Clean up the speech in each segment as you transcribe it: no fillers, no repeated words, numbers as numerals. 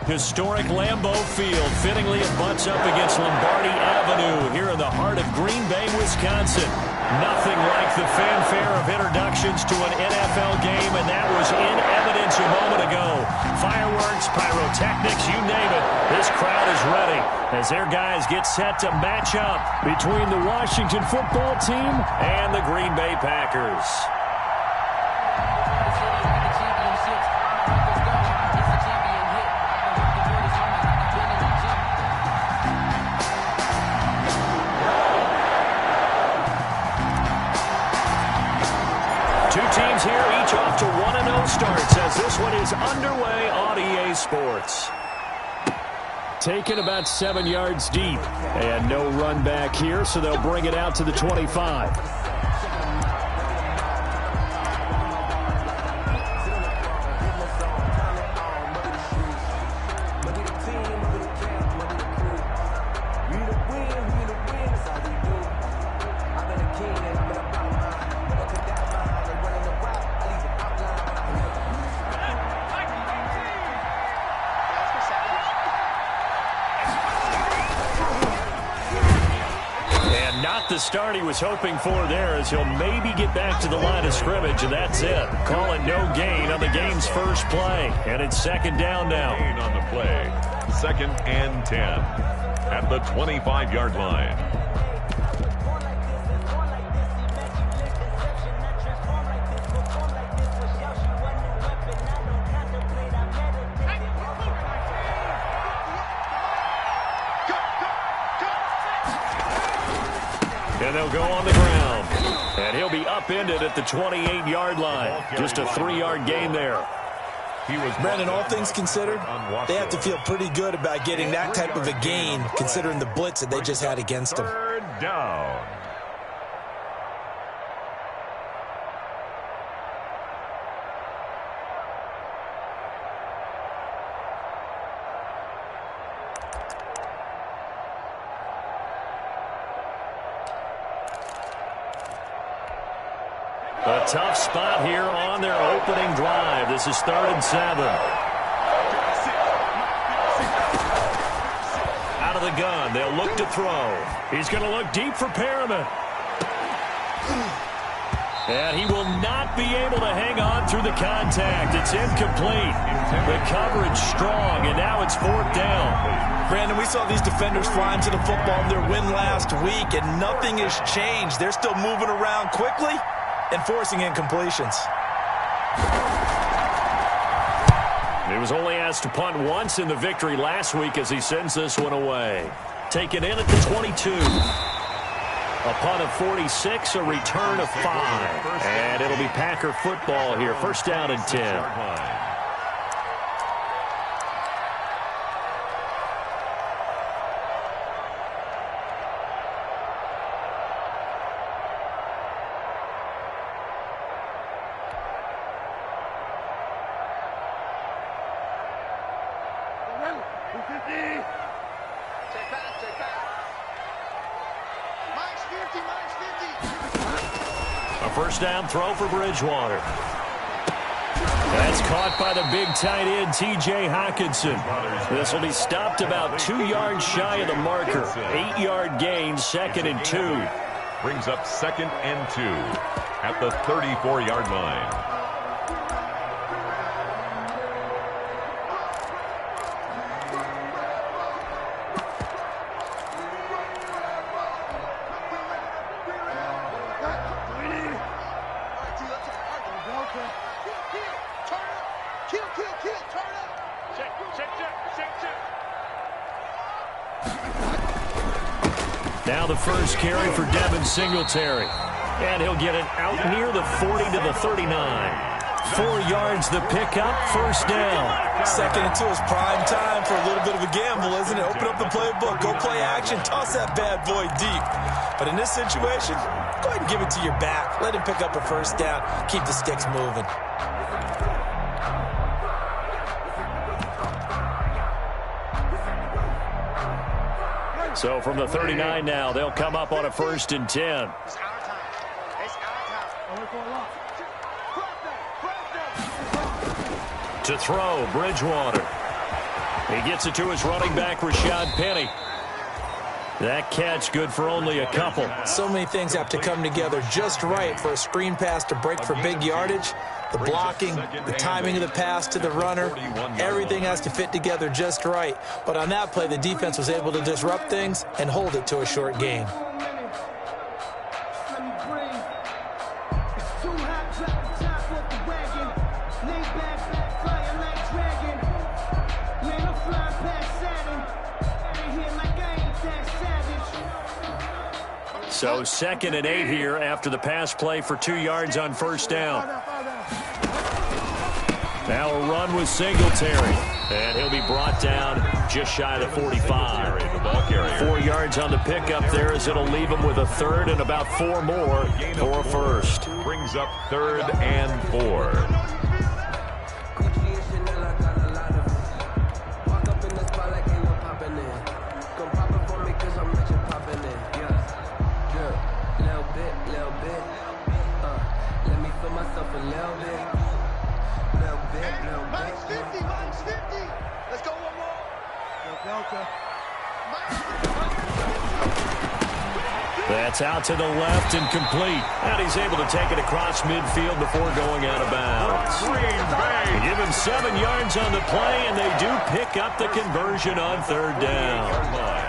Historic Lambeau Field fittingly it butts up against Lombardi Avenue here in the heart of Green Bay, Wisconsin. Nothing like the fanfare of introductions to an NFL game, and that was in evidence a moment ago. Fireworks, pyrotechnics, you name it. This crowd is ready as their guys get set to match up between the Washington football team and the Green Bay Packers. Two teams here, each off to 1-0 starts as this one is underway on EA Sports. Taken about 7 yards deep. And no run back here, so they'll bring it out to the 25. The start he was hoping for there as he'll maybe get back to the line of scrimmage, and that's it. Call it no gain on the game's first play, and it's second down now. Gain on the play, 2nd and 10 at the 25-yard line. And they'll go on the ground. And he'll be upended at the 28-yard line. Just a 3-yard gain there. Brandon, all things considered, they have to feel pretty good about getting that type of a gain, considering the blitz that they just had against them. 3rd down. A tough spot here on their opening drive. This is 3rd and 7. Out of the gun, they'll look to throw. He's going to look deep for Perriman. And he will not be able to hang on through the contact. It's incomplete. The coverage strong, and now it's 4th down. Brandon, we saw these defenders flying to the football in their win last week, and nothing has changed. They're still moving around quickly and forcing incompletions. He was only asked to punt once in the victory last week as he sends this one away. Taken in at the 22. A punt of 46, a return of 5. And it'll be Packer football here. 1st down and 10. A 1st down throw for Bridgewater. That's caught by the big tight end, T.J. Hockenson. This will be stopped about 2 yards shy of the marker. 8-yard gain, 2nd and 2. Brings up 2nd and 2 at the 34-yard line. Now the first carry for Devin Singletary. And he'll get it out near the 40 to the 39. 4 yards the pickup, 1st down. 2nd and 2 is prime time for a little bit of a gamble, isn't it? Open up the playbook, go play action, toss that bad boy deep. But in this situation, go ahead and give it to your back. Let him pick up a 1st down. Keep the sticks moving. So from the 39 now, they'll come up on a 1st and 10. To throw, Bridgewater. He gets it to his running back, Rashad Penny. That catch good for only a couple. So many things have to come together just right for a screen pass to break for big yardage. The blocking, the timing of the pass to the runner, everything has to fit together just right. But on that play, the defense was able to disrupt things and hold it to a short gain. So 2nd and 8 here after the pass play for 2 yards on first down. Now a run with Singletary. And he'll be brought down just shy of the 45. 4 yards on the pickup there as it'll leave him with a third and about 4 more for a first. Brings up 3rd and 4. That's out to the left and complete. And he's able to take it across midfield before going out of bounds. They give him 7 yards on the play, and they do pick up the conversion on 3rd down.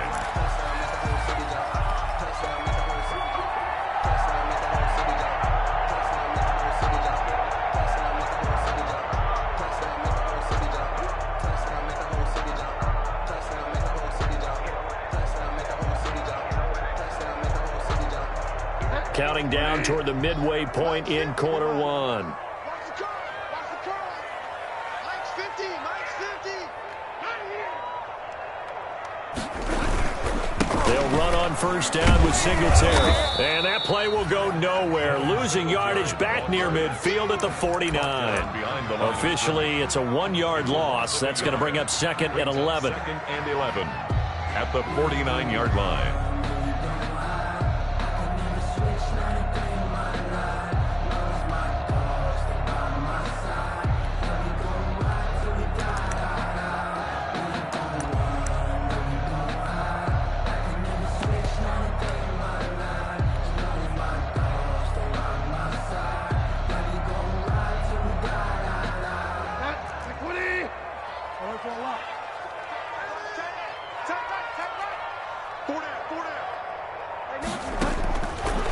Counting down toward the midway point in quarter 1. They'll run on first down with Singletary. And that play will go nowhere. Losing yardage back near midfield at the 49. Officially, it's a 1-yard loss. That's going to bring up 2nd and 11. 2nd and 11 at the 49-yard line.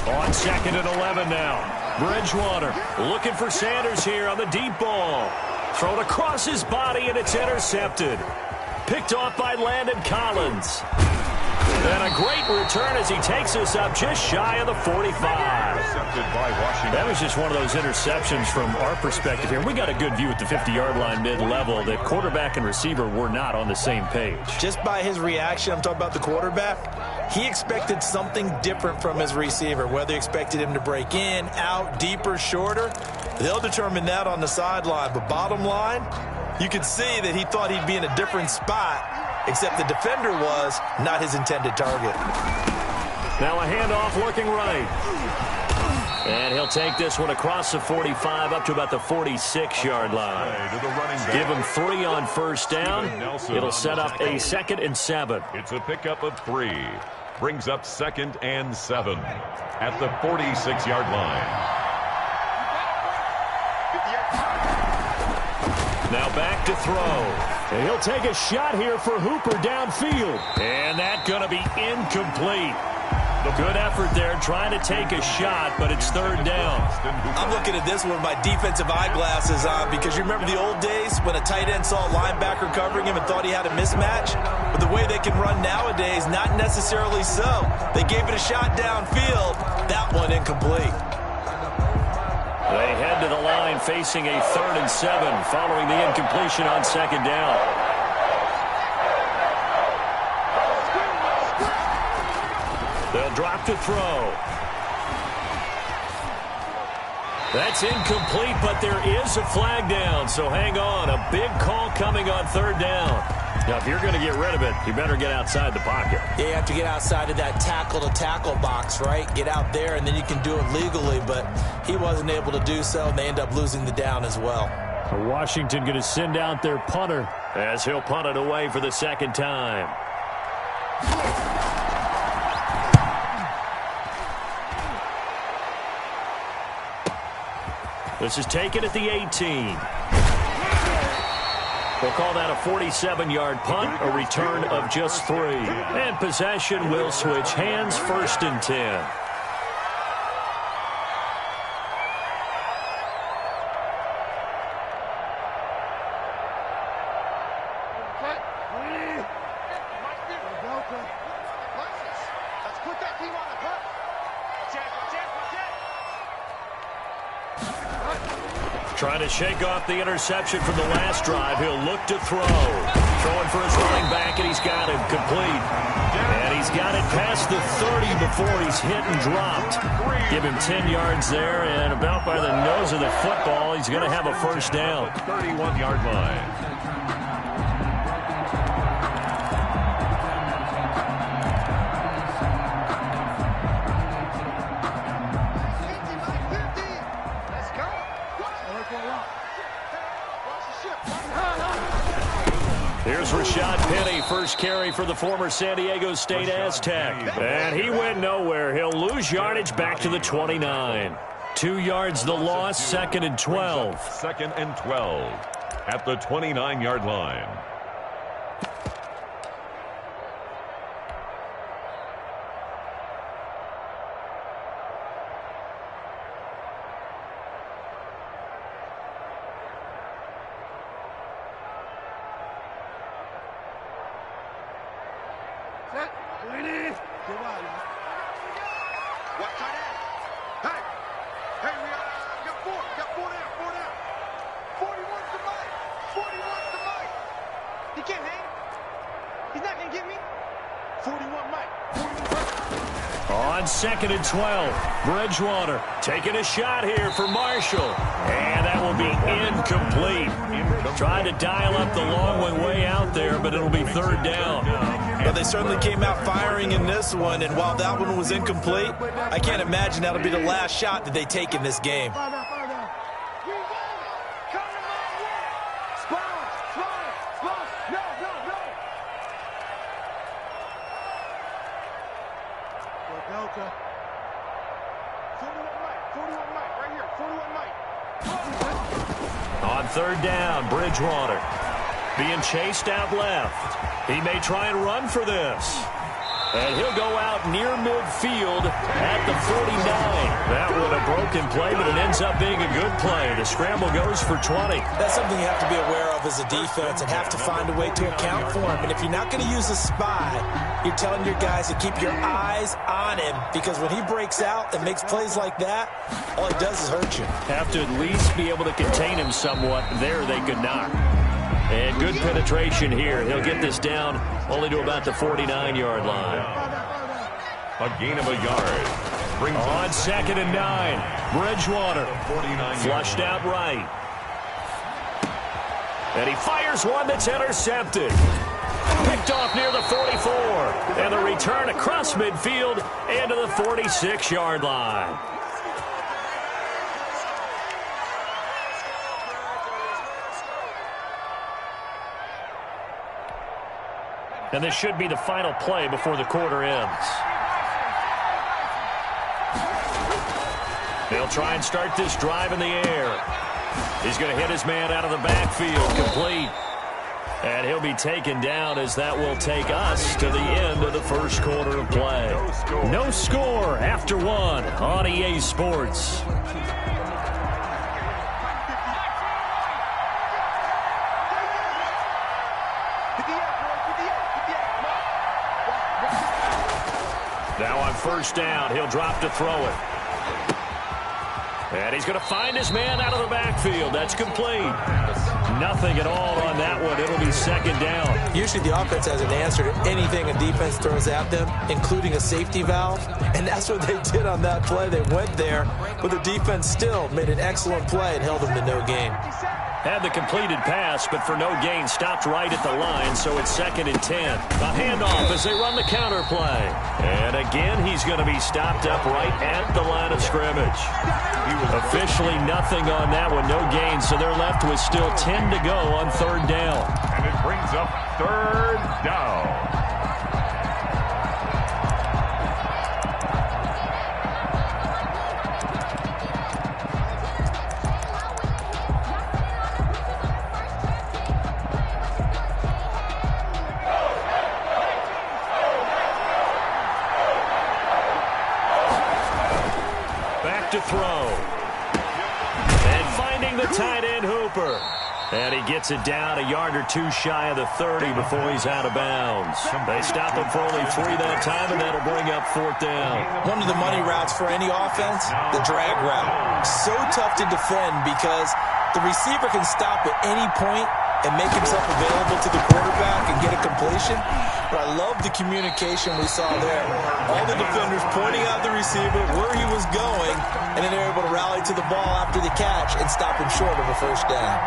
On 2nd and 11 now. Bridgewater looking for Sanders here on the deep ball. Thrown across his body, and it's intercepted. Picked off by Landon Collins. And a great return as he takes us up just shy of the 45. That was just one of those interceptions from our perspective here. We got a good view at the 50-yard line mid-level that quarterback and receiver were not on the same page. Just by his reaction, I'm talking about the quarterback, he expected something different from his receiver, whether he expected him to break in, out, deeper, shorter. They'll determine that on the sideline. But bottom line, you could see that he thought he'd be in a different spot, except the defender was not his intended target. Now a handoff looking right. And he'll take this one across the 45 up to about the 46-yard line. Give him 3 on first down. It'll set up a 2nd and 7. It's a pickup of 3. Brings up 2nd and 7 at the 46-yard line. Now back to throw. And he'll take a shot here for Hooper downfield. And that's going to be incomplete. Good effort there trying to take a shot, but it's 3rd down. I'm looking at this one with my defensive eyeglasses on because you remember the old days when a tight end saw a linebacker covering him and thought he had a mismatch? But the way they can run nowadays, not necessarily so. They gave it a shot downfield. That one incomplete. They head to the line facing a 3rd and 7 following the incompletion on 2nd down. They'll drop to throw. That's incomplete, but there is a flag down, so hang on. A big call coming on 3rd down. Now, if you're going to get rid of it, you better get outside the pocket. Yeah, you have to get outside of that tackle-to-tackle box, right? Get out there, and then you can do it legally, but he wasn't able to do so, and they end up losing the down as well. Washington going to send out their punter as he'll punt it away for the second time. This is taken at the 18. We'll call that a 47-yard punt, a return of just 3. And possession will switch hands, 1st and 10. Trying to shake off the interception from the last drive. He'll look to throw. Throwing for his running back, and he's got it complete. And he's got it past the 30 before he's hit and dropped. Give him 10 yards there, and about by the nose of the football, he's going to have a first down. 31-yard line. Here's Rashad Penny, first carry for the former San Diego State Aztec. And he went nowhere. He'll lose yardage back to the 29. 2 yards the loss, 2nd and 12. 2nd and 12 at the 29-yard line. On 2nd and 12, Bridgewater taking a shot here for Marshall. And that will be incomplete. Trying to dial up the long way out there, but it'll be 3rd down. Well, they certainly came out firing in this one, and while that one was incomplete, I can't imagine that'll be the last shot that they take in this game. On 3rd down, Bridgewater being chased out left. He may try and run for this. And he'll go out near midfield at the 49. That was a broken play, but it ends up being a good play. The scramble goes for 20. That's something you have to be aware of as a defense and have to find a way to account for him. And if you're not going to use a spy, you're telling your guys to keep your eyes on him, because when he breaks out and makes plays like that, all he does is hurt you. Have to at least be able to contain him somewhat. There they could not. And good penetration here. He'll get this down only to about the 49-yard line. A gain of a yard. On 2nd and 9, Bridgewater flushed out right. And he fires one that's intercepted. Picked off near the 44. And the return across midfield into the 46-yard line. And this should be the final play before the quarter ends. They'll try and start this drive in the air. He's going to hit his man out of the backfield, complete. And he'll be taken down as that will take us to the end of the first quarter of play. No score after 1 on EA Sports. Now on 1st down, he'll drop to throw it. And he's going to find his man out of the backfield. That's complete. Nothing at all on that one. It'll be 2nd down. Usually the offense has an answer to anything a defense throws at them, including a safety valve. And that's what they did on that play. They went there, but the defense still made an excellent play and held them to no gain. Had the completed pass, but for no gain, stopped right at the line, so it's 2nd and 10. A handoff as they run the counter play. And again, he's going to be stopped up right at the line of scrimmage. Officially nothing on that one, no gain, so they're left with still 10 to go on 3rd down. And it brings up 3rd down. To throw. And finding the tight end Hooper. And he gets it down a yard or 2 shy of the 30 before he's out of bounds. They stop him for only 3 that time, and that'll bring up 4th down. One of the money routes for any offense, the drag route. So tough to defend because the receiver can stop at any point and make himself available to the quarterback and get a completion. But I love the communication we saw there. All the defenders pointing out the receiver, where he was going, and then they're able to rally to the ball after the catch and stop him short of a 1st down.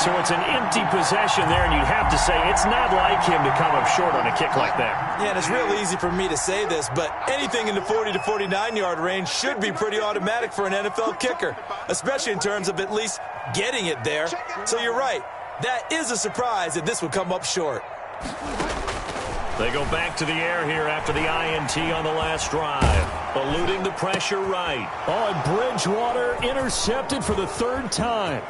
So it's an empty possession there, and you'd have to say it's not like him to come up short on a kick like that. Yeah, and it's real easy for me to say this, but anything in the 40 to 49-yard range should be pretty automatic for an NFL kicker, especially in terms of at least getting it there. So you're right. That is a surprise that this would come up short. They go back to the air here after the INT on the last drive. Eluding the pressure right. Oh, and Bridgewater intercepted for the 3rd time.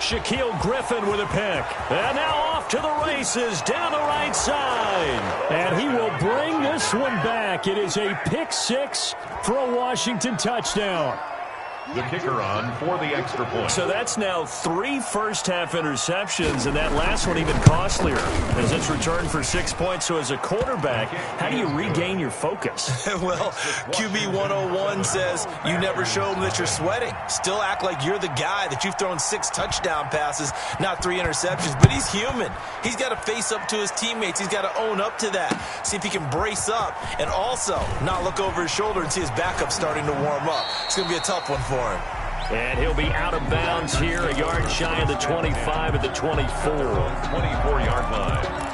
Shaquille Griffin with a pick. And now off to the races down the right side. And he will bring this one back. It is a pick 6 for a Washington touchdown. The kicker on for the extra point. So that's now 3 first-half interceptions, and that last one even costlier as it's returned for 6 points. So as a quarterback, how do you regain your focus? Well, QB 101 says you never show them that you're sweating. Still act like you're the guy, that you've thrown 6 touchdown passes, not 3 interceptions. But he's human. He's got to face up to his teammates. He's got to own up to that. See if he can brace up and also not look over his shoulder and see his backup starting to warm up. It's going to be a tough one for him. And he'll be out of bounds here, a yard shy of the 25 at the 24. 24-yard line.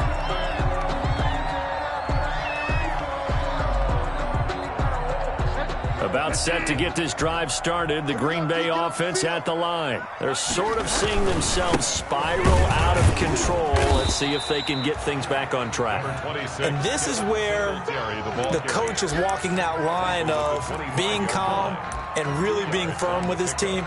About set to get this drive started, the Green Bay offense at the line. They're sort of seeing themselves spiral out of control. Let's see if they can get things back on track. And this is where the coach is walking that line of being calm and really being firm with his team.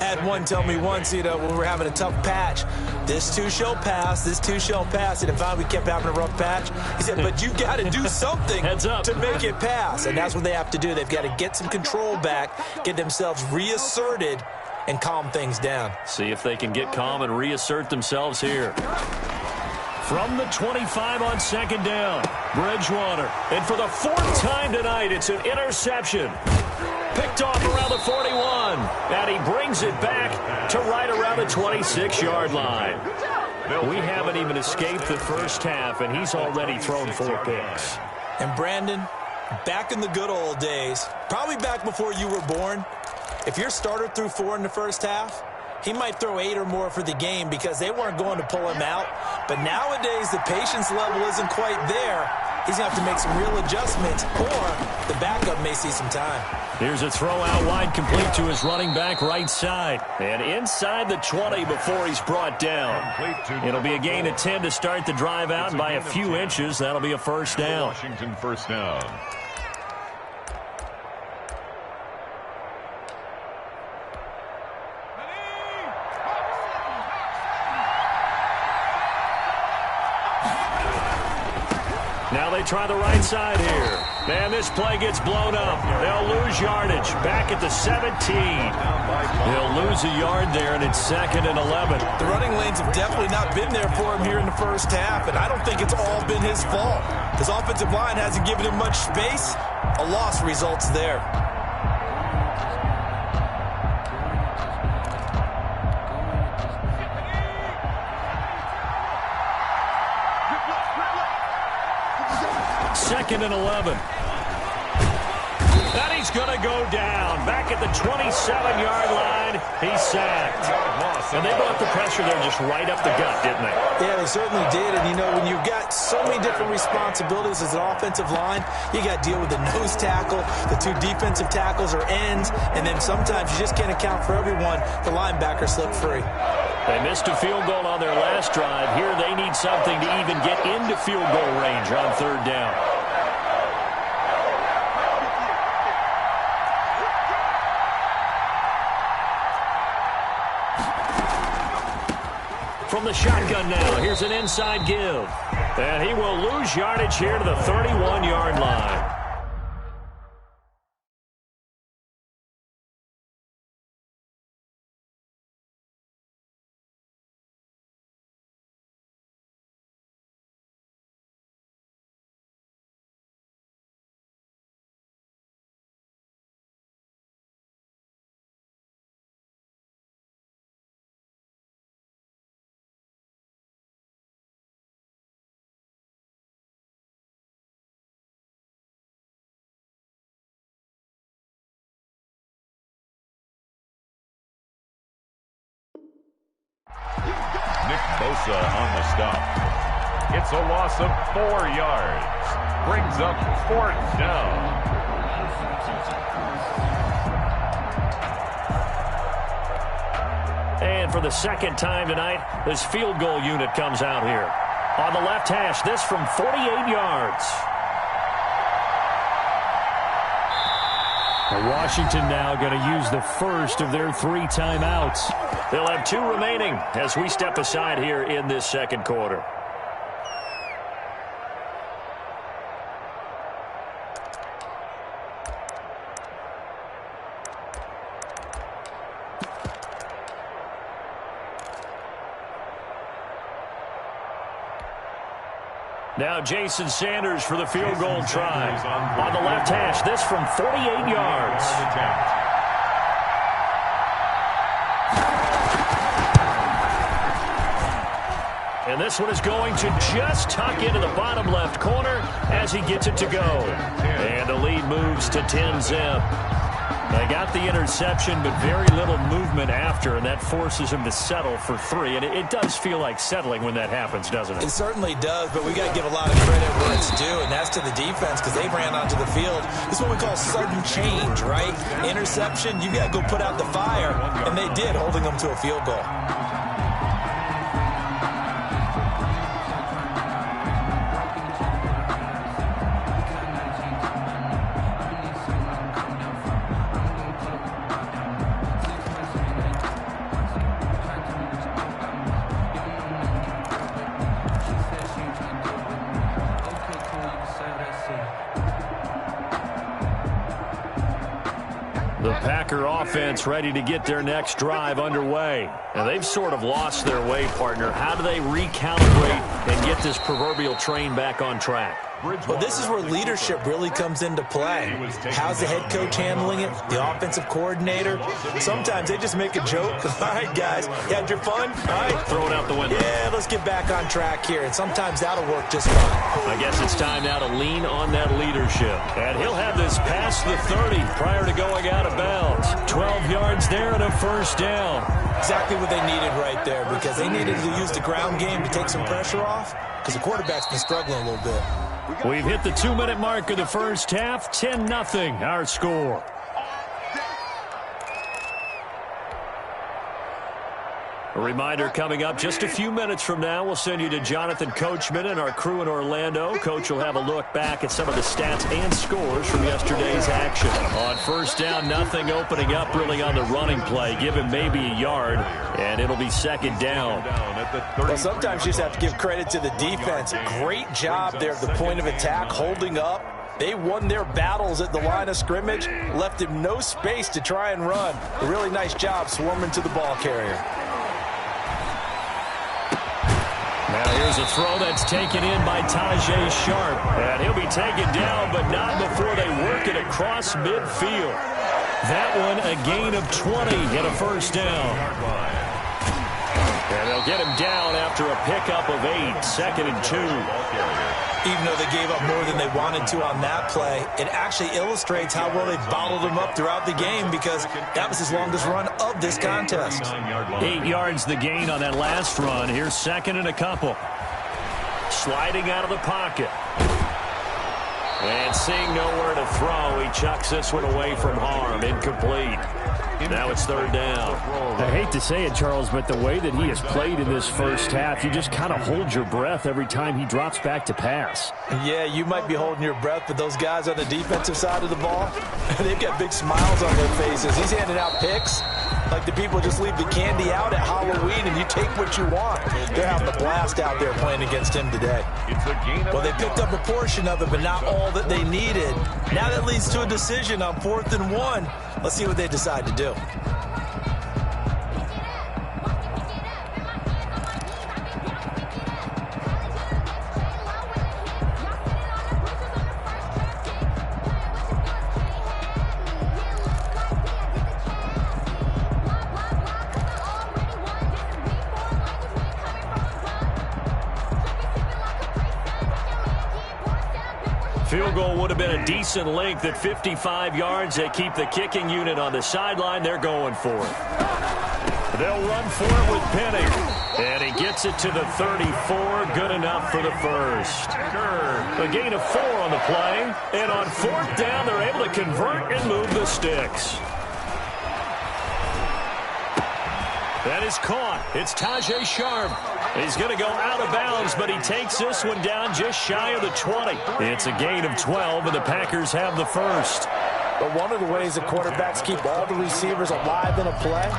Had one tell me once, when we were having a tough patch, this too shall pass, this too shall pass. And if we kept having a rough patch, he said, but you've got to do something to make it pass. And that's what they have to do. They've got to get some control back, get themselves reasserted, and calm things down. See if they can get calm and reassert themselves here. From the 25 on 2nd down, Bridgewater. And for the 4th time tonight, it's an interception. Picked off around the 41, and he brings it back to right around the 26-yard line. We haven't even escaped the first half, and he's already thrown 4 picks. And Brandon, back in the good old days, probably back before you were born, if your starter threw 4 in the first half, he might throw 8 or more for the game because they weren't going to pull him out. But nowadays, the patience level isn't quite there. He's going to have to make some real adjustments, or the backup may see some time. Here's a throw out wide, complete to his running back right side. And inside the 20 before he's brought down. It'll be a gain of 10 to start the drive out by a few inches. That'll be a 1st down. Washington 1st down. Now they try the right side here. And this play gets blown up. They'll lose yardage. Back at the 17. They'll lose a yard there, and it's 2nd and 11. The running lanes have definitely not been there for him here in the first half, and I don't think it's all been his fault. His offensive line hasn't given him much space. A loss results there. Second and 11. And he's going to go down. Back at the 27-yard line, he's sacked. And they brought the pressure there just right up the gut, didn't they? Yeah, they certainly did. And, you know, when you've got so many different responsibilities as an offensive line, you got to deal with the nose tackle, the two defensive tackles or ends, and then sometimes you just can't account for everyone. The linebacker slipped free. They missed a field goal on their last drive. Here they need something to even get into field goal range on third down. From the shotgun now, here's an inside give. And he will lose yardage here to the 31-yard line. Nick Bosa on the stop. It's a loss of 4 yards. Brings up 4th down. And for the second time tonight, this field goal unit comes out here. On the left hash, this from 48 yards. Washington now going to use the first of their 3 timeouts. They'll have 2 remaining as we step aside here in this second quarter. Now Jason Sanders for the field goal try. On the left hash, this from 48 yards. And this one is going to just tuck into the bottom left corner as he gets it to go. And the lead moves to 10-zip. They got the interception, but very little movement after, and that forces him to settle for 3. And it does feel like settling when that happens, doesn't it? It certainly does, but we got to give a lot of credit where it's due, and that's to the defense because they ran onto the field. This is what we call sudden change, right? Interception, you got to go put out the fire, and they did, holding them to a field goal. The Packer offense ready to get their next drive underway. And they've sort of lost their way, partner. How do they recalibrate and get this proverbial train back on track? Well, this is where leadership really comes into play. How's the head coach handling it? The offensive coordinator? Sometimes they just make a joke. All right, guys, you had your fun? All right. Throw it out the window. Yeah, let's get back on track here. And sometimes that'll work just fine. I guess it's time now to lean on that leadership. And he'll have this past the 30 prior to going out of bounds. 12 yards there and a first down. Exactly what they needed right there because they needed to use the ground game to take some pressure off because the quarterback's been struggling a little bit. We've hit the 2-minute mark of the first half. 10-0 our score. A reminder coming up just a few minutes from now. We'll send you to Jonathan Coachman and our crew in Orlando. Coach will have a look back at some of the stats and scores from yesterday's action. On first down, nothing opening up really on the running play. Give him maybe a yard, and it'll be second down. Well, sometimes you just have to give credit to the defense. Great job there at the point of attack, holding up. They won their battles at the line of scrimmage, left him no space to try and run. A really nice job swarming to the ball carrier. Now here's a throw that's taken in by Tajay Sharp. And he'll be taken down, but not before they work it across midfield. That one a gain of 20 and a first down. And they'll get him down after a pickup of 8, 2nd and 2. Even though they gave up more than they wanted to on that play, it actually illustrates how well they bottled him up throughout the game because that was his longest run of this contest. 8 yards the gain on that last run. Here's 2nd and a couple. Sliding out of the pocket. And seeing nowhere to throw, he chucks this one away from harm. Incomplete. Now it's 3rd down. I hate to say it, Charles, but the way that he has played in this first half, you just kind of hold your breath every time he drops back to pass. Yeah, you might be holding your breath, but those guys on the defensive side of the ball, they've got big smiles on their faces. He's handing out picks like the people just leave the candy out at Halloween and you take what you want. They're having a blast out there playing against him today. Well, they picked up a portion of it, but not all that they needed. Now that leads to a decision on 4th and 1. Let's see what they decide to do. Field goal would have been a decent length at 55 yards. They keep the kicking unit on the sideline. They're going for it. They'll run for it with Penny. And he gets it to the 34. Good enough for the first. A gain of 4 on the play. And on 4th down, they're able to convert and move the sticks. That is caught. It's Tajay Sharp. He's going to go out of bounds, but he takes this one down just shy of the 20. It's a gain of 12, and the Packers have the first. But one of the ways that quarterbacks keep all the receivers alive in a play,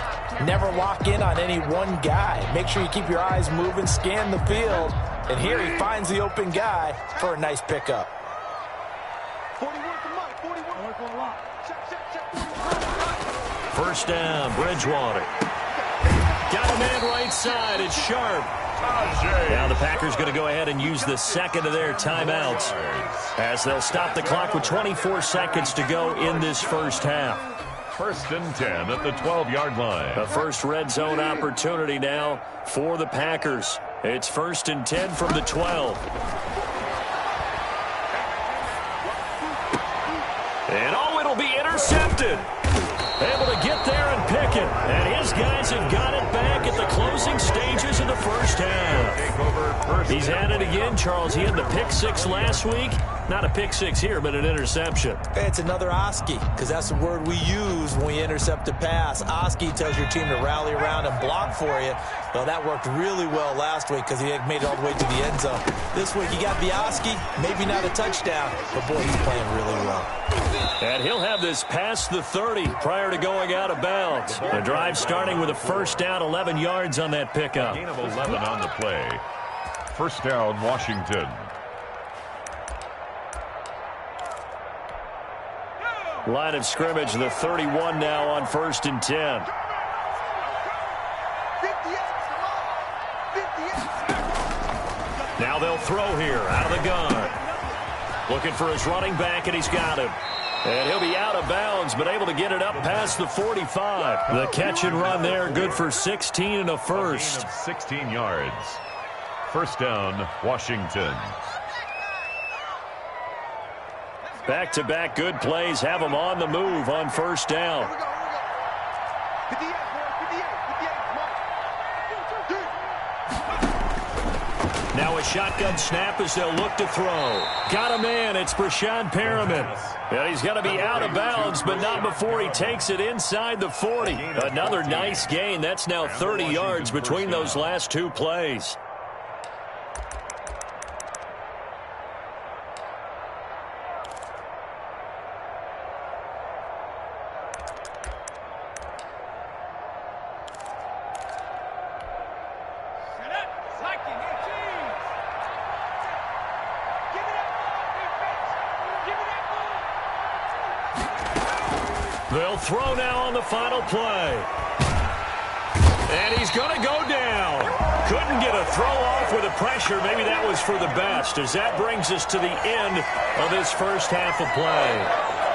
never lock in on any one guy. Make sure you keep your eyes moving, scan the field, and here he finds the open guy for a nice pickup. 1st down, Bridgewater. Got a man right side. It's Sharp. Now the Packers going to go ahead and use the 2nd of their timeouts as they'll stop the clock with 24 seconds to go in this first half. 1st and 10 at the 12-yard line. A first red zone opportunity now for the Packers. It's 1st and 10 from the 12. And oh, it'll be intercepted. Able to get there and pick it. And his guys have got it back at the closing stages of the first half. He's had it again, Charles. He had the pick 6 last week. Not a pick 6 here, but an interception. It's another Oski, because that's the word we use when we intercept a pass. Oski tells your team to rally around and block for you. Well, that worked really well last week because he had made it all the way to the end zone. This week, you got the Oski, maybe not a touchdown, but boy, he's playing really well. And he'll have this past the 30 prior to going out of bounds. The drive starting with a 1st down, 11 yards on that pickup. Gain of 11 on the play. 1st down, Washington. Line of scrimmage, the 31 now on 1st and 10. Now they'll throw here out of the gun. Looking for his running back, and he's got him. And he'll be out of bounds, but able to get it up past the 45. The catch and run there, good for 16 and a first. 16 yards. 1st down, Washington. Back-to-back good plays have them on the move on 1st down. Now a shotgun snap as they'll look to throw. Got a man. It's Brashad Perriman. And he's going to be out of bounds, but not before he takes it inside the 40. Another nice gain. That's now 30 yards between those last 2 plays. They'll throw now on the final play. And he's going to go down. Couldn't get a throw off with the pressure. Maybe that was for the best, as that brings us to the end of this first half of play.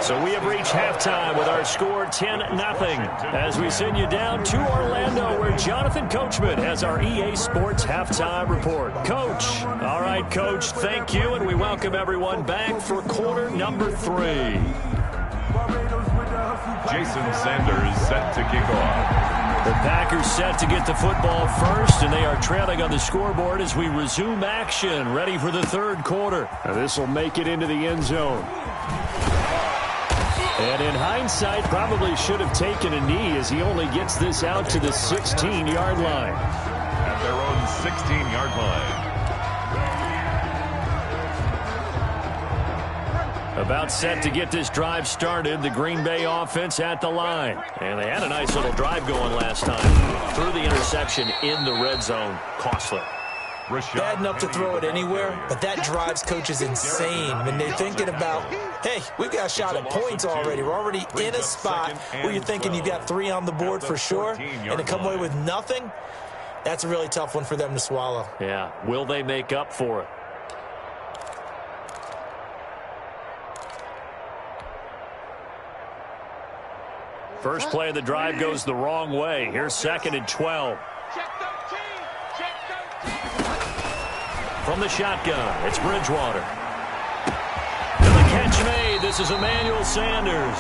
So we have reached halftime with our score 10-0 as we send you down to Orlando where Jonathan Coachman has our EA Sports halftime report. Coach. All right, Coach, thank you, and we welcome everyone back for quarter number 3. Jason Sanders set to kick off. The Packers set to get the football first, and they are trailing on the scoreboard as we resume action, ready for the third quarter. This will make it into the end zone. And in hindsight, probably should have taken a knee as he only gets this out to the 16-yard line. At their own 16-yard line. About set to get this drive started, the Green Bay offense at the line. And they had a nice little drive going last time. Threw the interception in the red zone. Costly. Bad enough to throw it anywhere, but that drives coaches insane when they're thinking about, hey, we've got a shot at points already. We're already in a spot where you're thinking you've got 3 on the board for sure, and to come away with nothing, that's a really tough one for them to swallow. Yeah, will they make up for it? First play of the drive goes the wrong way. Here's 2nd and 12. From the shotgun, it's Bridgewater. And the catch made. This is Emmanuel Sanders.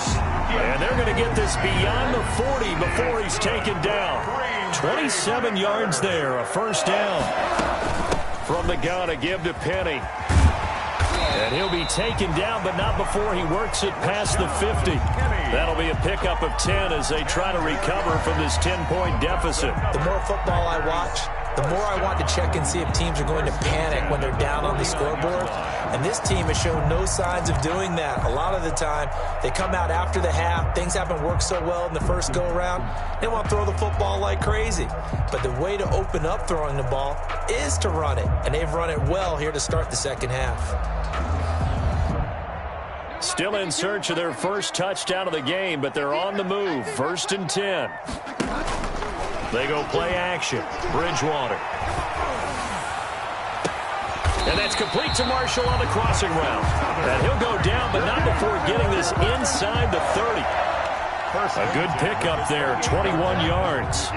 And they're going to get this beyond the 40 before he's taken down. 27 yards there, a first down. From the gun, a give to Penny. And he'll be taken down, but not before he works it past the 50. That'll be a pickup of 10 as they try to recover from this 10-point deficit. The more football I watch, the more I want to check and see if teams are going to panic when they're down on the scoreboard. And this team has shown no signs of doing that. A lot of the time, they come out after the half. Things haven't worked so well in the first go-around. They want to throw the football like crazy. But the way to open up throwing the ball is to run it. And they've run it well here to start the second half. Still in search of their first touchdown of the game, but they're on the move. 1st and 10. They go play action. Bridgewater. And that's complete to Marshall on the crossing route. And he'll go down, but not before getting this inside the 30. A good pickup there, 21 yards.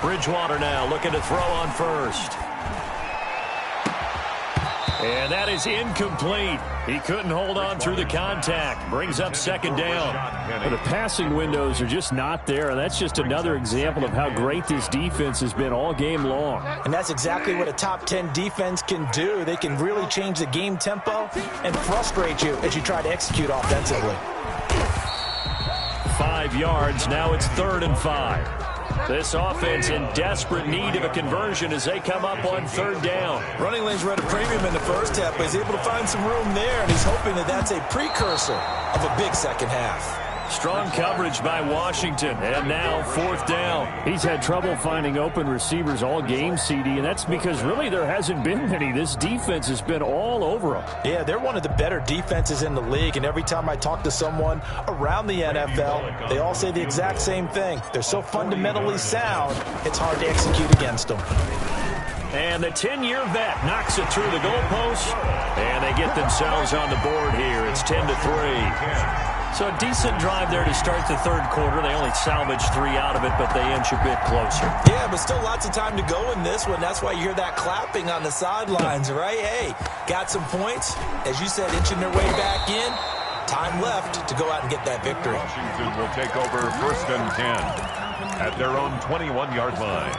Bridgewater now looking to throw on first. And that is incomplete. He couldn't hold on through the contact. Brings up 2nd down. Well, the passing windows are just not there, and that's just another example of how great this defense has been all game long. And that's exactly what a top 10 defense can do. They can really change the game tempo and frustrate you as you try to execute offensively. 5 yards. Now it's 3rd and 5. This offense in desperate need of a conversion as they come up on 3rd down. Running lanes were at a premium in the first half, but he's able to find some room there, and he's hoping that that's a precursor of a big second half. Strong coverage by Washington, and now 4th down. He's had trouble finding open receivers all game, CD, and that's because really there hasn't been many. This defense has been all over them. Yeah, they're one of the better defenses in the league, and every time I talk to someone around the NFL, they all say the exact same thing. They're so fundamentally sound, it's hard to execute against them. And the 10-year vet knocks it through the goalpost, and they get themselves on the board here. It's 10-3. So a decent drive there to start the 3rd quarter. They only salvaged 3 out of it, but they inch a bit closer. Yeah, but still lots of time to go in this one. That's why you hear that clapping on the sidelines, right? Hey, got some points. As you said, inching their way back in. Time left to go out and get that victory. Washington will take over 1st and 10 at their own 21-yard line.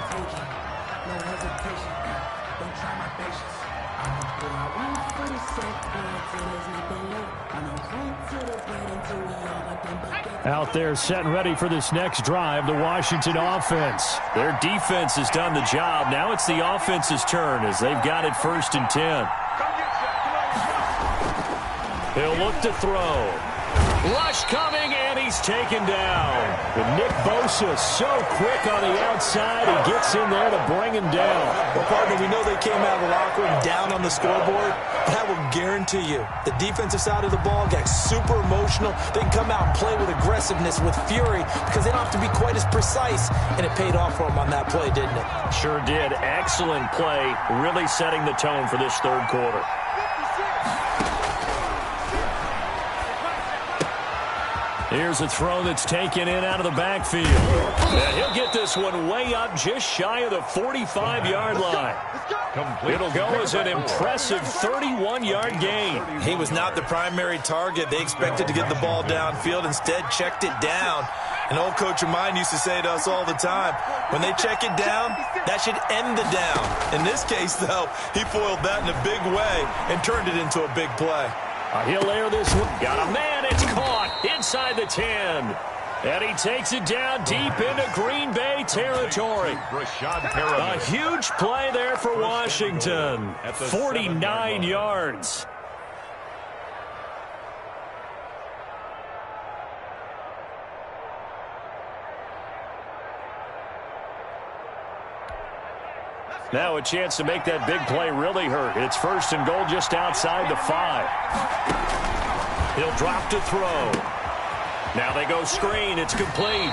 Out there set and ready for this next drive, the Washington offense. Their defense has done the job. Now it's the offense's turn as they've got it 1st and 10. He'll look to throw. Rush coming, and he's taken down. And Nick Bosa so quick on the outside. He gets in there to bring him down. Well, partner, we know they came out of the locker room down on the scoreboard, but I will guarantee you the defensive side of the ball got super emotional. They can come out and play with aggressiveness, with fury, because they don't have to be quite as precise, and it paid off for them on that play, didn't it? Sure did. Excellent play, really setting the tone for this third quarter. Here's a throw that's taken in out of the backfield. And he'll get this one way up just shy of the 45-yard line. It'll go as an impressive 31-yard gain. He was not the primary target. They expected to get the ball downfield. Instead, checked it down. An old coach of mine used to say to us all the time, when they check it down, that should end the down. In this case, though, he foiled that in a big way and turned it into a big play. He'll air this one. Got a man. It's caught inside the 10. And he takes it down deep into Green Bay territory. A huge play there for Washington. 49 yards. Now a chance to make that big play really hurt. It's first and goal just outside the 5. He'll drop to throw. Now they go screen. It's complete.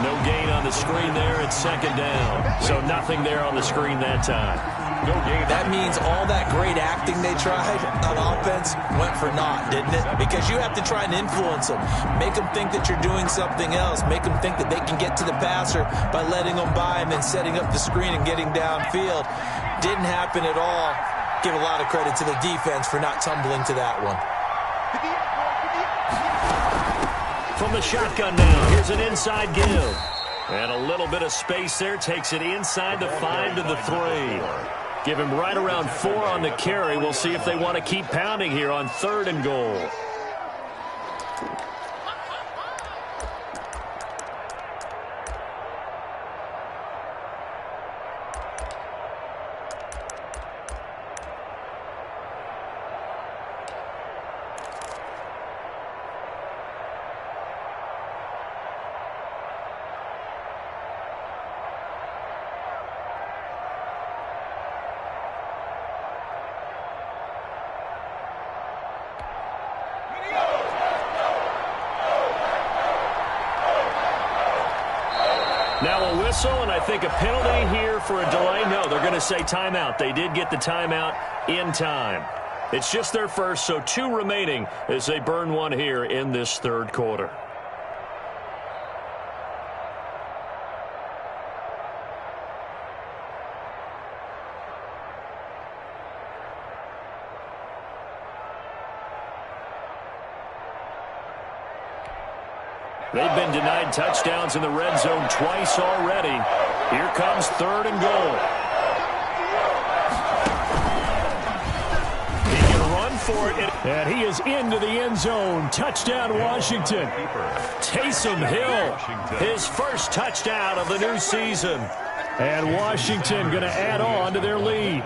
No gain on the screen there. It's second down. So nothing there on the screen that time. No gain. That means all that great acting they tried on offense went for naught, didn't it? Because you have to try and influence them. Make them think that you're doing something else. Make them think that they can get to the passer by letting them by and then setting up the screen and getting downfield. Didn't happen at all. Give a lot of credit to the defense for not tumbling to that one. From the shotgun now, here's an inside give. And a little bit of space there, takes it inside the 5 to the 3. Give him right around 4 on the carry. We'll see if they want to keep pounding here on third and goal. Now a whistle, and I think a penalty here for a delay. No, they're going to say timeout. They did get the timeout in time. It's just their first, so 2 remaining as they burn one here in this third quarter. They've been denied touchdowns in the red zone twice already. Here comes third and goal. He can run for it. And he is into the end zone. Touchdown, Washington. Taysom Hill, his first touchdown of the new season. And Washington going to add on to their lead.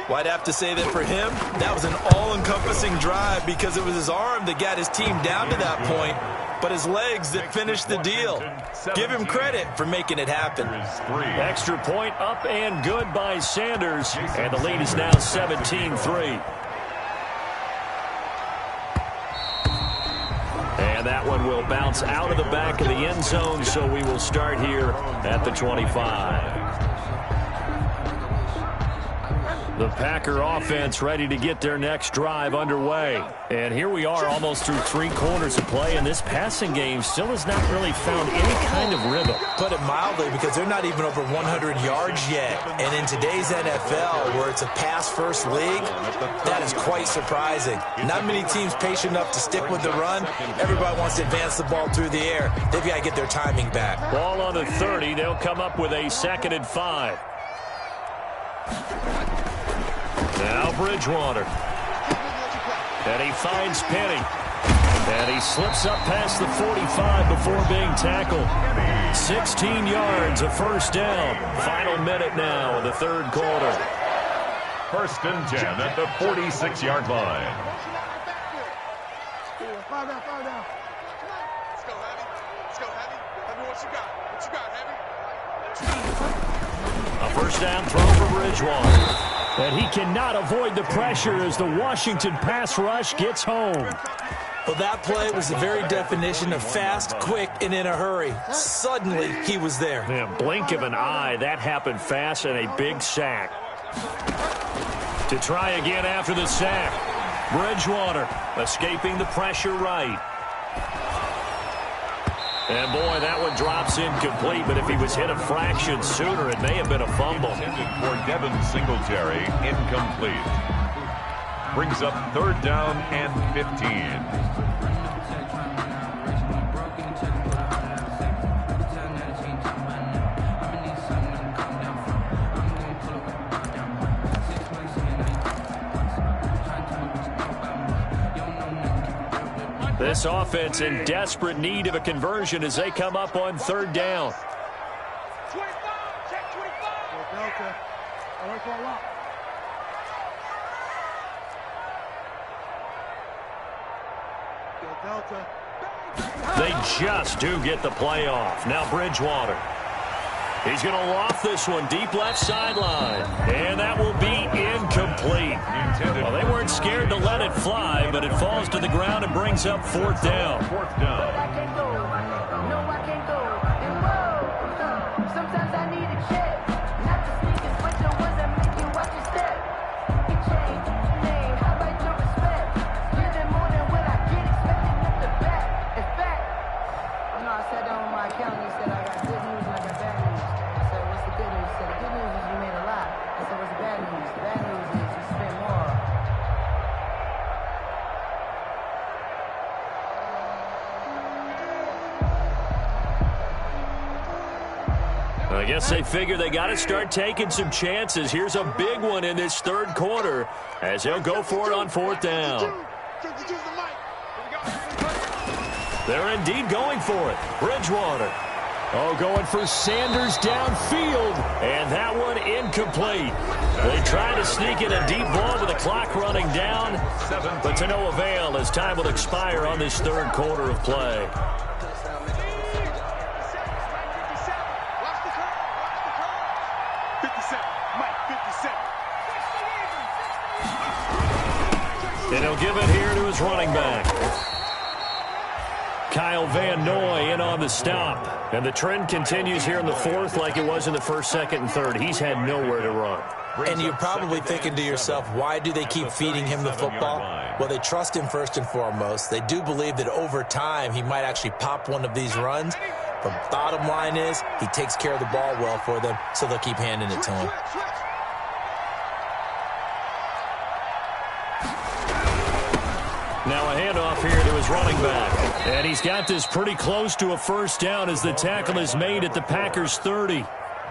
Well, I'd have to say that for him, that was an all-encompassing drive because it was his arm that got his team down to that point, but his legs that finished the deal. Give him credit for making it happen. Extra point up and good by Sanders, and the lead is now 17-3. And that one will bounce out of the back of the end zone, so we will start here at the 25. The Packer offense ready to get their next drive underway. And here we are almost through 3 quarters of play, and this passing game still has not really found any kind of rhythm. Put it mildly, because they're not even over 100 yards yet. And in today's NFL, where it's a pass-first league, that is quite surprising. Not many teams patient enough to stick with the run. Everybody wants to advance the ball through the air. They've got to get their timing back. Ball on the 30. They'll come up with a 2nd and 5. Now Bridgewater. And he finds Penny. And he slips up past the 45 before being tackled. 16 yards, a first down. Final minute now of the third quarter. 1st and 10 at the 46-yard line. Let's go, Heavy. Let's go, Heavy. Heavy, what you got? What you got, Heavy? A first down throw for Bridgewater. And he cannot avoid the pressure as the Washington pass rush gets home. Well, that play was the very definition of fast, quick, and in a hurry. Suddenly, he was there. Yeah, blink of an eye, that happened fast, and a big sack. To try again after the sack. Bridgewater escaping the pressure right. And, boy, that one drops incomplete, but if he was hit a fraction sooner, it may have been a fumble. For Devin Singletary, incomplete. Brings up third down and 15. This offense in desperate need of a conversion as they come up on third down. 25, check 25. They just do get the play off. Now Bridgewater. He's going to loft this one deep left sideline. And that will be incomplete. Well, they weren't scared to let it fly, but it falls to the ground and brings up fourth down. Sometimes I need a check. Not to sneak and switch the ones that make you watch your step. You change your name, how about your respect? Living more than what I get, expecting up the back. In fact, I sat down with my accountant, he said I got good news and I got bad news. I said, what's the good news? He said, the good news is you made a lot. I said, what's the bad news? The bad news is you spent more. I guess they figure they got to start taking some chances. Here's a big one in this third quarter as they'll go for it on fourth down. They're indeed going for it. Bridgewater. Oh, going for Sanders downfield. And that one incomplete. They try to sneak in a deep ball with the clock running down, but to no avail as time will expire on this third quarter of play. And he'll give it here to his running back. Kyle Van Noy in on the stop. And the trend continues here in the fourth like it was in the first, second, and third. He's had nowhere to run. And you're probably thinking to yourself, why do they keep feeding him the football? Well, they trust him first and foremost. They do believe that over time he might actually pop one of these runs. But bottom line is he takes care of the ball well for them, so they'll keep handing it to him. Now a handoff here to his running back. And he's got this pretty close to a first down as the tackle is made at the Packers' 30.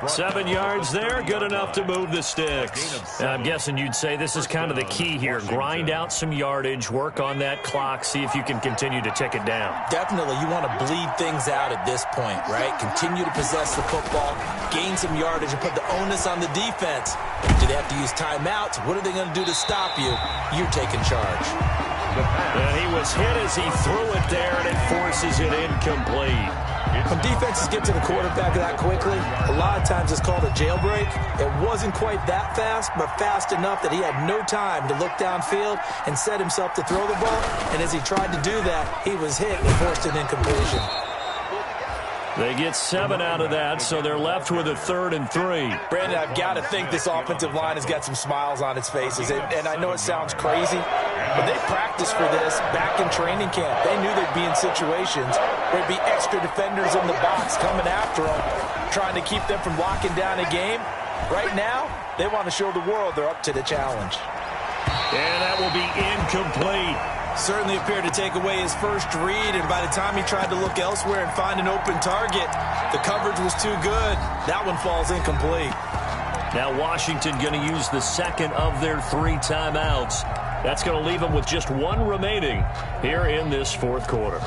7 yards there, good enough to move the sticks. And I'm guessing you'd say this is kind of the key here. Grind out some yardage, work on that clock, see if you can continue to tick it down. Definitely, you want to bleed things out at this point, right? Continue to possess the football, gain some yardage, and put the onus on the defense. Do they have to use timeouts? What are they going to do to stop you? You're taking charge. And he was hit as he threw it there, and it forces it incomplete. When defenses get to the quarterback that quickly, a lot of times it's called a jailbreak. It wasn't quite that fast, but fast enough that he had no time to look downfield and set himself to throw the ball. And as he tried to do that, he was hit and forced an incompletion. They get 7 out of that, so they're left with a 3rd and 3. Brandon, I've got to think this offensive line has got some smiles on its faces. And I know it sounds crazy, but they practiced for this back in training camp. They knew they'd be in situations where there'd be extra defenders in the box coming after them, trying to keep them from locking down a game. Right now, they want to show the world they're up to the challenge. And that will be incomplete. Certainly appeared to take away his first read, and by the time he tried to look elsewhere and find an open target, the coverage was too good. That one falls incomplete. Now Washington going to use the second of their 3 timeouts. That's going to leave them with just 1 remaining here in this fourth quarter.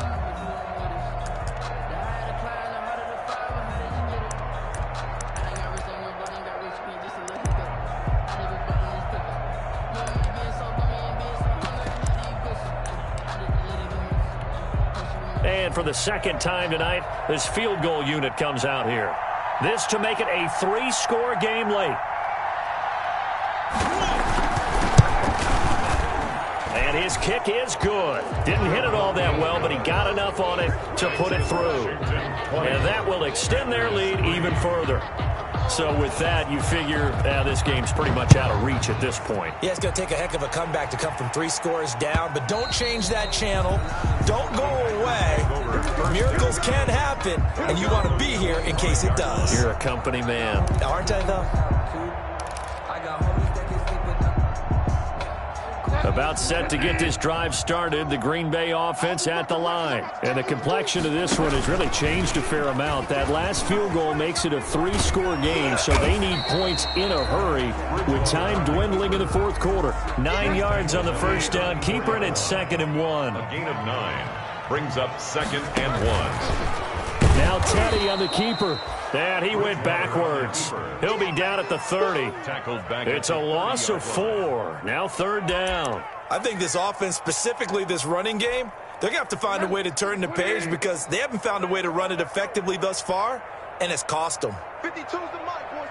And for the second time tonight, this field goal unit comes out here. This to make it a 3-score game late. And his kick is good. Didn't hit it all that well, but he got enough on it to put it through. And that will extend their lead even further. So with that, you figure this game's pretty much out of reach at this point. Yeah, it's going to take a heck of a comeback to come from 3 scores down, but don't change that channel. Don't go away. Miracles can happen, and you want to be here in case it does. You're a company man. Aren't I, though? About set to get this drive started, the Green Bay offense at the line. And the complexion of this one has really changed a fair amount. That last field goal makes it a 3-score game, so they need points in a hurry with time dwindling in the fourth quarter. 9 yards on the first down. Keeper, and it's 2nd and 1. A gain of 9 brings up 2nd and 1. Now Teddy on the keeper. And he went backwards. He'll be down at the 30. It's a loss of 4. Now 3rd down. I think this offense, specifically this running game, they're going to have to find a way to turn the page because they haven't found a way to run it effectively thus far, and it's cost them. 52's the mic, boys.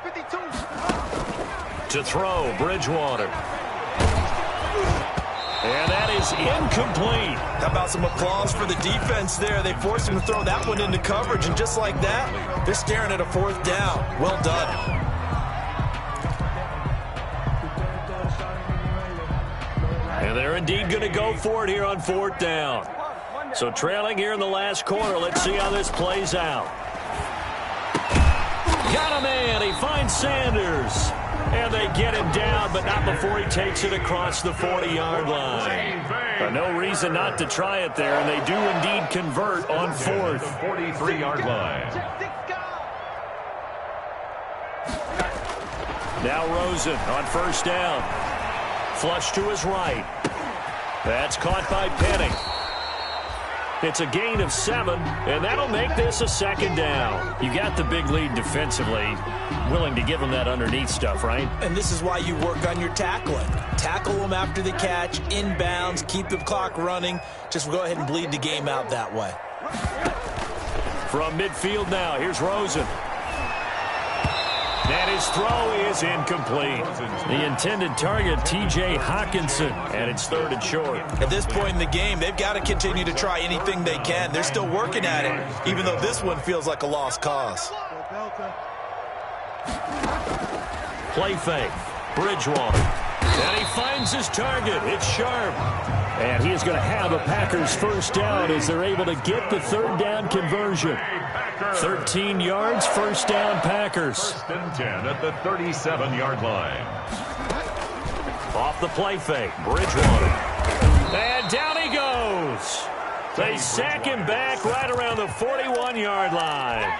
52. To throw, Bridgewater. And that is incomplete. How about some applause for the defense there? They forced him to throw that one into coverage, and just like that, they're staring at a 4th down. Well done. And they're indeed going to go for it here on 4th down. So trailing here in the last quarter. Let's see how this plays out. Got a man. He finds Sanders. And they get him down, but not before he takes it across the 40-yard line. No reason not to try it there, and they do indeed convert on 4th. 43-yard line. Now Rosen on 1st down. Flush to his right. That's caught by Penning. It's a gain of 7, and that'll make this a 2nd down. You got the big lead defensively. Willing to give them that underneath stuff, right? And this is why you work on your tackling. Tackle them after the catch, inbounds, keep the clock running. Just go ahead and bleed the game out that way. From midfield now, here's Rosen. And his throw is incomplete. The intended target, T.J. Hawkinson, and it's 3rd and short. At this point in the game, they've got to continue to try anything they can. They're still working at it, even though this one feels like a lost cause. Play fake. Bridgewater. And he finds his target. It's Sharp. And he is going to have a Packers 1st down as they're able to get the 3rd down conversion. 13 yards, 1st down Packers. 1st and 10 at the 37-yard line. Off the play fake. Bridgewater. And down he goes. They sack him back right around the 41-yard line.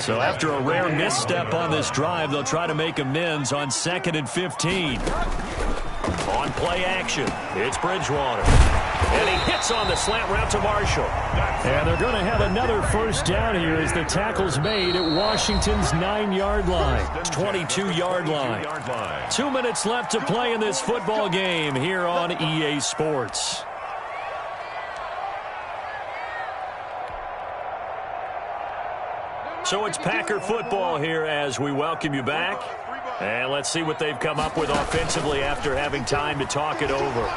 So after a rare misstep on this drive, they'll try to make amends on 2nd and 15. On play action, it's Bridgewater. And he hits on the slant route to Marshall. And they're going to have another 1st down here as the tackle's made at Washington's 9-yard line. 22-yard line. 2 minutes left to play in this football game here on EA Sports. So it's Packer football here as we welcome you back. And let's see what they've come up with offensively after having time to talk it over.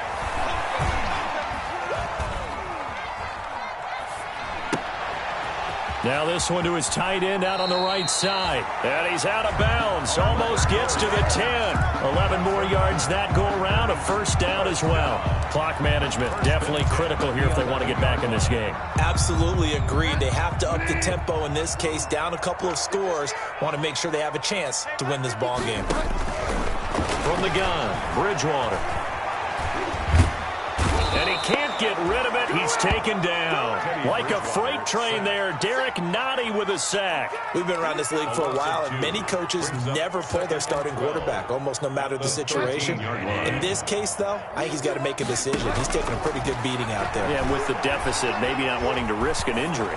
Now this one to his tight end out on the right side. And he's out of bounds. Almost gets to the 10. 11 more yards that go around. A 1st down as well. Clock management definitely critical here if they want to get back in this game. Absolutely agreed. They have to up the tempo in this case. Down a couple of scores. Want to make sure they have a chance to win this ball game. From the gun, Bridgewater. And he can't get rid of it. He's taken down. Like a freight train there, Derek Nottie with a sack. We've been around this league for a while, and many coaches never pull their starting quarterback, almost no matter the situation. In this case, though, I think he's got to make a decision. He's taking a pretty good beating out there. Yeah, with the deficit, maybe not wanting to risk an injury.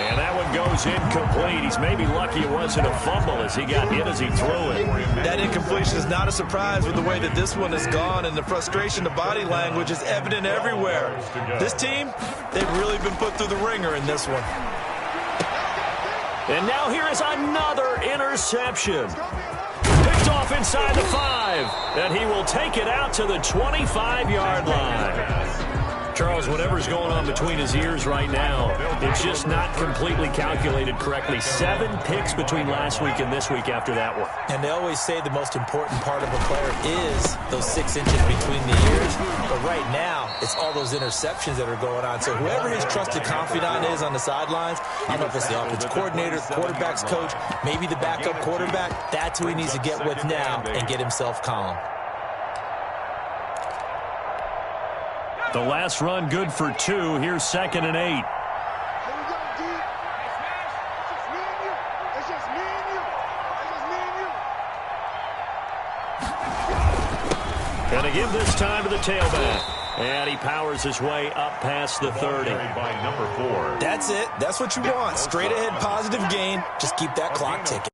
And that one goes incomplete. He's maybe lucky it wasn't a fumble as he got hit as he threw it. That incompletion is not a surprise with the way that this one has gone, and the frustration, the body language is evident everywhere. This team, they've really been put through the ringer in this one. And now here is another interception. Picked off inside the 5, and he will take it out to the 25-yard line. Charles, whatever's going on between his ears right now, it's just not completely calculated correctly. 7 picks between last week and this week after that one. And they always say the most important part of a player is those 6 inches between the ears. But right now, it's all those interceptions that are going on. So whoever his trusted confidant is on the sidelines, I don't know if it's the offensive coordinator, quarterback's coach, maybe the backup quarterback, that's who he needs to get with now and get himself calm. The last run good for 2. Here's 2nd and 8. Here we go, D. It's just me and you. It's just me and you. It's just me and you. And again this time to the tailback. And he powers his way up past the 30. By number 4. That's it. That's what you want. Straight ahead positive gain. Just keep that clock ticking.